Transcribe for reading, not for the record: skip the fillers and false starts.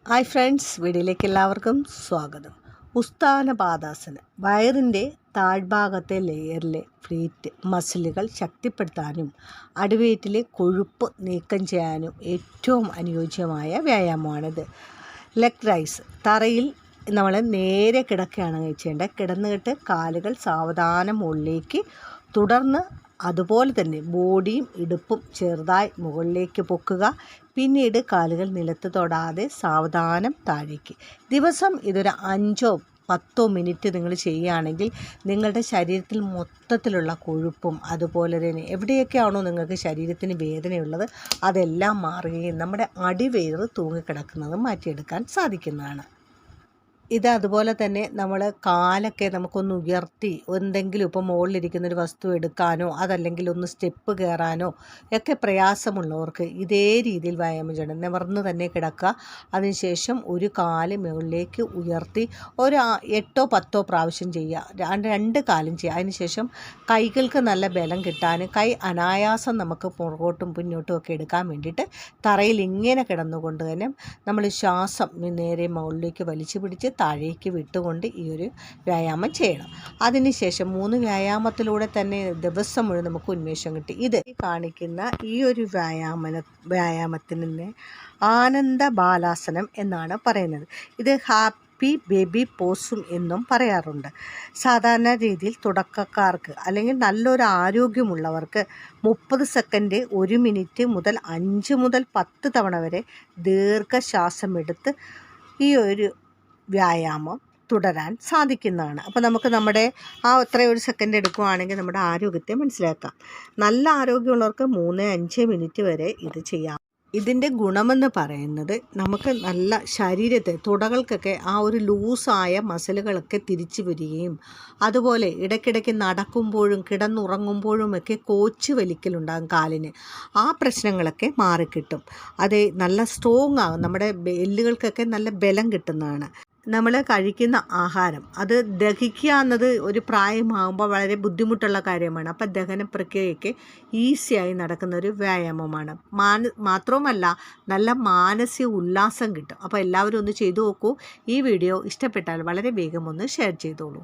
Hi friends, വീഡിയോയിലേക്ക് എല്ലാവർക്കും സ്വാഗതം. ഉസ്താനപാദാസനം വയറിൻ്റെ താഴ്ഭാഗത്തെ ലെയറിലെ ഫ്ലീറ്റ് മസിലുകൾ ശക്തിപ്പെടുത്താനും അടിവയറ്റിലെ കൊഴുപ്പ് നീക്കം ചെയ്യാനും ഏറ്റവും അനുയോജ്യമായ വ്യായാമമാണിത്. ലെഗ് റൈസ് തറയിൽ നമ്മൾ നേരെ കിടക്കുകയാണ് ചെയ്യേണ്ടത്. കിടന്നുകിട്ട് കാലുകൾ സാവധാനം മുകളിലേക്ക്, തുടർന്ന് അതുപോലെ തന്നെ ബോഡിയും ഇടുപ്പും ചെറുതായി മുകളിലേക്ക് പൊക്കുക. പിന്നീട് കാലുകൾ നിലത്ത് തൊടാതെ സാവധാനം താഴേക്ക്. ദിവസം ഇതൊരു 5-10 മിനിറ്റ് നിങ്ങൾ ചെയ്യുകയാണെങ്കിൽ നിങ്ങളുടെ ശരീരത്തിൽ മൊത്തത്തിലുള്ള കൊഴുപ്പും അതുപോലെ തന്നെ എവിടെയൊക്കെയാണോ നിങ്ങൾക്ക് ശരീരത്തിന് വേദനയുള്ളത് അതെല്ലാം മാറുകയും നമ്മുടെ അടിവയറ് തൂങ്ങിക്കിടക്കുന്നത് മാറ്റിയെടുക്കാൻ സാധിക്കുന്നതാണ്. ഇത് അതുപോലെ തന്നെ നമ്മൾ കാലൊക്കെ നമുക്കൊന്ന് ഉയർത്തി എന്തെങ്കിലും ഇപ്പോൾ മുകളിലിരിക്കുന്നൊരു വസ്തു എടുക്കാനോ അതല്ലെങ്കിൽ ഒന്ന് സ്റ്റെപ്പ് കയറാനോ ഒക്കെ പ്രയാസമുള്ളവർക്ക് ഇതേ രീതിയിൽ വ്യായാമം ചെയ്യണം. നിവർന്ന് തന്നെ കിടക്കുക. അതിനുശേഷം ഒരു കാല് മുകളിലേക്ക് ഉയർത്തി ഒരു 8-10 പ്രാവശ്യം ചെയ്യുക. രണ്ട് കാലും ചെയ്യുക. അതിനുശേഷം കൈകൾക്ക് നല്ല ബലം കിട്ടാനും കൈ അനായാസം നമുക്ക് പുറകോട്ടും പിന്നോട്ടും ഒക്കെ എടുക്കാൻ വേണ്ടിയിട്ട് തറയിൽ ഇങ്ങനെ കിടന്നുകൊണ്ട് തന്നെ നമ്മൾ ശ്വാസം നേരെ മുകളിലേക്ക് വലിച്ചു പിടിച്ച് താഴേക്ക് വിട്ടുകൊണ്ട് ഈ ഒരു വ്യായാമം ചെയ്യണം. അതിനുശേഷം 3 വ്യായാമത്തിലൂടെ തന്നെ ദിവസം മുഴുവൻ നമുക്ക് ഉന്മേഷം കിട്ടി. ഇത് കാണിക്കുന്ന ഈ ഒരു വ്യായാമത്തിന് ആനന്ദ ബാലാസനം എന്നാണ് പറയുന്നത്. ഇത് ഹാപ്പി ബേബി പോസും എന്നും പറയാറുണ്ട്. സാധാരണ രീതിയിൽ തുടക്കക്കാർക്ക് അല്ലെങ്കിൽ നല്ലൊരു ആരോഗ്യമുള്ളവർക്ക് 30 സെക്കൻഡ് 1 മിനിറ്റ് മുതൽ 5 മുതൽ 10 തവണ വരെ ദീർഘശ്വാസം എടുത്ത് ഈ ഒരു വ്യായാമം തുടരാൻ സാധിക്കുന്നതാണ്. അപ്പോൾ നമുക്ക് നമ്മുടെ അത്രയും 1 സെക്കൻഡ് എടുക്കുകയാണെങ്കിൽ നമ്മുടെ ആരോഗ്യത്തെ മനസ്സിലാക്കാം. നല്ല ആരോഗ്യമുള്ളവർക്ക് 3-5 മിനിറ്റ് വരെ ഇത് ചെയ്യാം. ഇതിൻ്റെ ഗുണമെന്ന് പറയുന്നത് നമുക്ക് നല്ല ശരീരത്തെ തുടകൾക്കൊക്കെ ആ ഒരു ലൂസായ മസിലുകളൊക്കെ തിരിച്ചു വരികയും അതുപോലെ ഇടയ്ക്കിടയ്ക്ക് നടക്കുമ്പോഴും കിടന്നുറങ്ങുമ്പോഴുമൊക്കെ കോച്ച് വലിക്കലുണ്ടാകും കാലിന്. ആ പ്രശ്നങ്ങളൊക്കെ മാറിക്കിട്ടും. അത് നല്ല സ്ട്രോങ് ആകും. നമ്മുടെ എല്ലുകൾക്കൊക്കെ നല്ല ബലം കിട്ടുന്നതാണ്. നമ്മൾ കഴിക്കുന്ന ആഹാരം അത് ദഹിക്കുക എന്നത് ഒരു പ്രായമാകുമ്പോൾ വളരെ ബുദ്ധിമുട്ടുള്ള കാര്യമാണ്. അപ്പം ദഹന പ്രക്രിയയ്ക്ക് ഈസിയായി നടക്കുന്ന ഒരു വ്യായാമമാണ്. മാത്രവുമല്ല നല്ല മാനസിക ഉല്ലാസം കിട്ടും. അപ്പോൾ എല്ലാവരും ഒന്ന് ചെയ്തു നോക്കൂ. ഈ വീഡിയോ ഇഷ്ടപ്പെട്ടാൽ വളരെ വേഗം ഒന്ന് ഷെയർ ചെയ്തോളൂ.